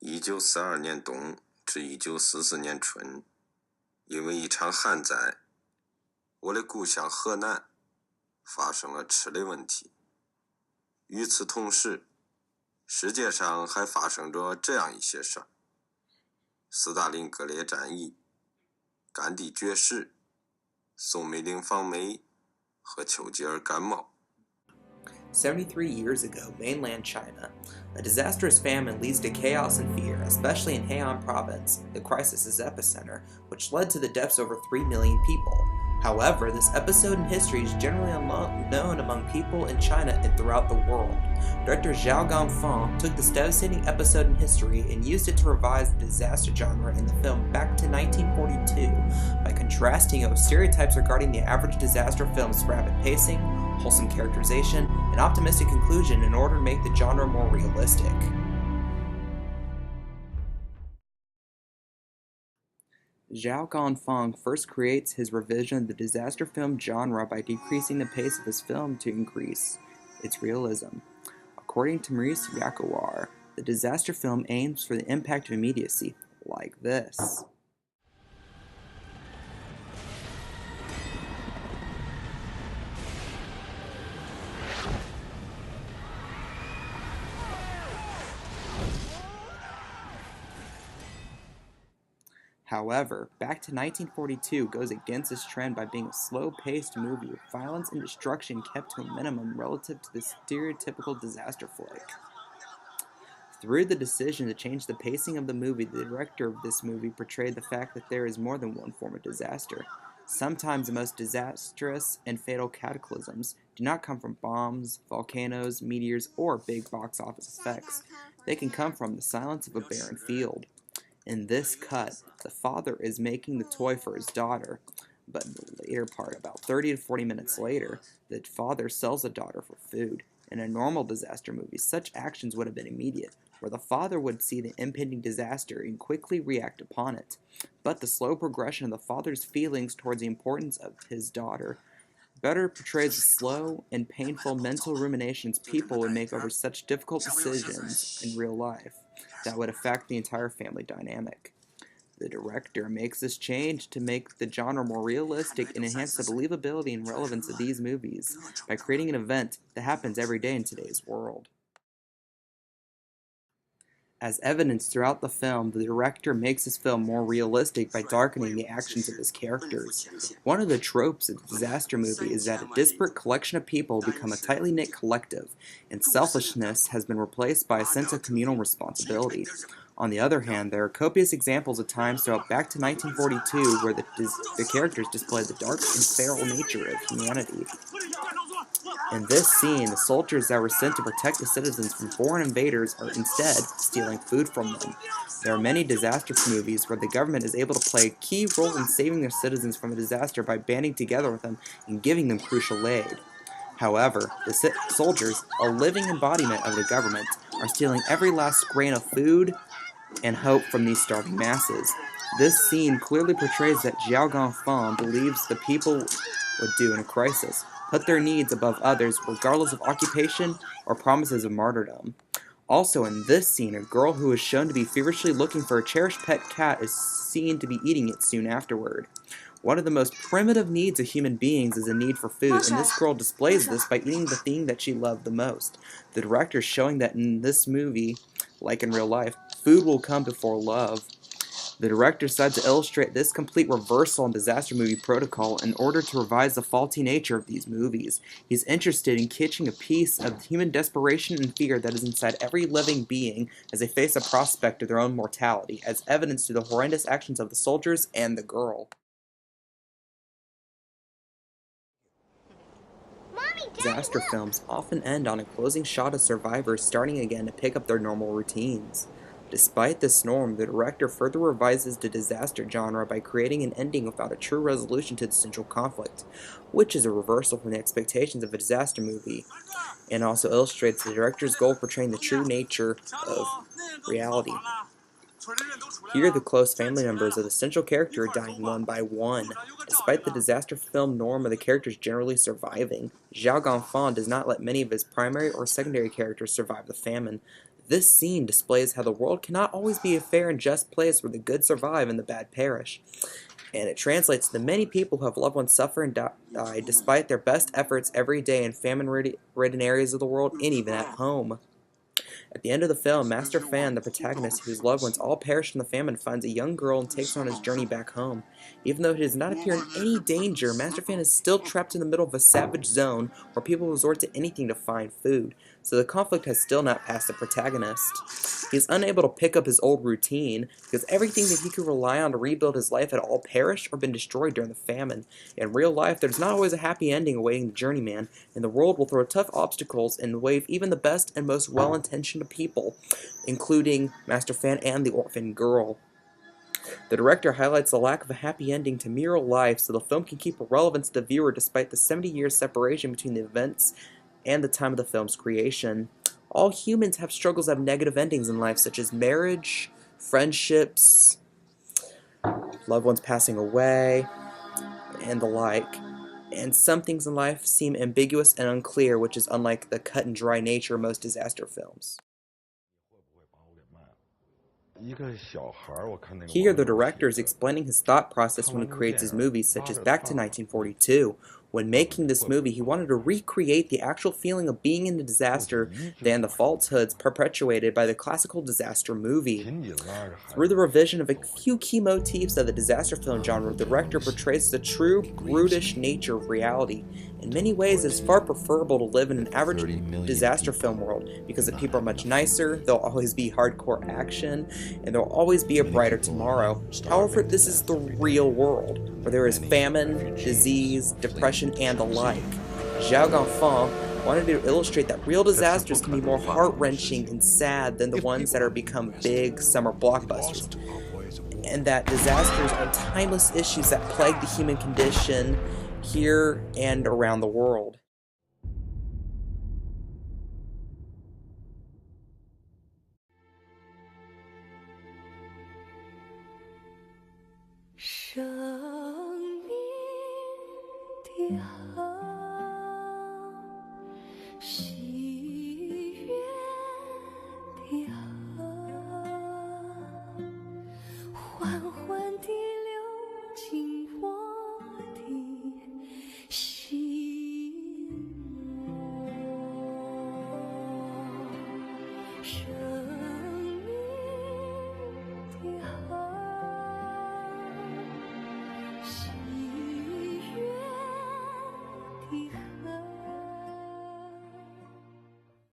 1942年冬至1944年春，因为一场旱灾，我的故乡河南发生了吃的问题。与此同时，世界上还发生着这样一些事儿：斯大林格列战役、甘地绝食、宋美龄访美和丘吉尔感冒。73 years ago, mainland China, a disastrous famine leads to chaos and fear, especially in Heian province, the crisis's epicenter, which led to the deaths of over 3 million people. However, this episode in history is generally unknown among people in China and throughout the world. Director Zhou Gangfang took this devastating episode in history and used it to revise the disaster genre in the film back to 1942 by contrasting it with stereotypes regarding the average disaster film's rapid pacing, wholesome characterization, and optimistic conclusion in order to make the genre more realistic. Zhou Gangfang first creates his revision of the disaster film genre by decreasing the pace of his film to increase its realism. According to Maurice Yakawar, the disaster film aims for the impact of immediacy, like this. However, Back to 1942 goes against this trend by being a slow-paced movie with violence and destruction kept to a minimum relative to the stereotypical disaster flick. Through the decision to change the pacing of the movie, the director of this movie portrayed the fact that there is more than one form of disaster. Sometimes the most disastrous and fatal cataclysms do not come from bombs, volcanoes, meteors, or big box office effects. They can come from the silence of a barren field. In this cut, the father is making the toy for his daughter, but in the later part, about 30 to 40 minutes later, the father sells the daughter for food. In a normal disaster movie, such actions would have been immediate, where the father would see the impending disaster and quickly react upon it. But the slow progression of the father's feelings towards the importance of his daughter better portrays the slow and painful mental ruminations people would make over such difficult decisions in real life that would affect the entire family dynamic. The director makes this change to make the genre more realistic and enhance the believability and relevance of these movies by creating an event that happens every day in today's world. As evidenced throughout the film, the director makes his film more realistic by darkening the actions of his characters. One of the tropes of the disaster movie is that a disparate collection of people become a tightly knit collective, and selfishness has been replaced by a sense of communal responsibility. On the other hand, there are copious examples of times throughout Back to 1942 where the characters display the dark and feral nature of humanity. In this scene, the soldiers that were sent to protect the citizens from foreign invaders are instead stealing food from them. There are many disaster movies where the government is able to play a key role in saving their citizens from a disaster by banding together with them and giving them crucial aid. However, the soldiers, a living embodiment of the government, are stealing every last grain of food and hope from these starving masses. This scene clearly portrays that Zhou Gangfang believes the people would do in a crisis, put their needs above others regardless of occupation or promises of martyrdom. Also in this scene, a girl who is shown to be feverishly looking for a cherished pet cat is seen to be eating it soon afterward. One of the most primitive needs of human beings is a need for food, and this girl displays this by eating the thing that she loved the most. The director is showing that in this movie, like in real life, food will come before love. The director decided to illustrate this complete reversal in disaster movie protocol in order to revise the faulty nature of these movies. He's interested in catching a piece of human desperation and fear that is inside every living being as they face a prospect of their own mortality, as evidence to the horrendous actions of the soldiers and the girl. Disaster films often end on a closing shot of survivors starting again to pick up their normal routines. Despite this norm, the director further revises the disaster genre by creating an ending without a true resolution to the central conflict, which is a reversal from the expectations of a disaster movie, and also illustrates the director's goal of portraying the true nature of reality. Here, the close family members of the central character are dying one by one. Despite the disaster film norm of the characters generally surviving, Zhou Gangfang does not let many of his primary or secondary characters survive the famine. This scene displays how the world cannot always be a fair and just place where the good survive and the bad perish. And it translates to the many people who have loved ones suffer and die despite their best efforts every day in famine-ridden areas of the world and even at home. At the end of the film, Master Fan, the protagonist whose loved ones all perished in the famine, finds a young girl and takes her on his journey back home. Even though he does not appear in any danger, Master Fan is still trapped in the middle of a savage zone where people resort to anything to find food, so the conflict has still not passed the protagonist. He is unable to pick up his old routine because everything that he could rely on to rebuild his life had all perished or been destroyed during the famine. In real life, there's not always a happy ending awaiting the journeyman, and the world will throw tough obstacles in the way of even the best and most well-intentioned people, including Master Fan and the orphan girl. The director highlights the lack of a happy ending to mere life so the film can keep a relevance to the viewer despite the 70 years separation between the events and the time of the film's creation. All humans have struggles that have negative endings in life, such as marriage, friendships, loved ones passing away, and the like. And some things in life seem ambiguous and unclear, which is unlike the cut and dry nature of most disaster films. Here, the director is explaining his thought process when he creates his movies, such as back to 1942. When making this movie, he wanted to recreate the actual feeling of being in a disaster than the falsehoods perpetuated by the classical disaster movie. Through the revision of a few key motifs of the disaster film genre, the director portrays the true, brutish nature of reality. In many ways, it is far preferable to live in an average disaster film world because the people are much nicer, there'll always be hardcore action, and there'll always be a brighter tomorrow. However, this is the real world, where there is famine, disease, depression, and the like. Zhou wanted to illustrate that real disasters can be more heart-wrenching and sad than the ones that are become big summer blockbusters, and that disasters are timeless issues that plague the human condition here and around the world.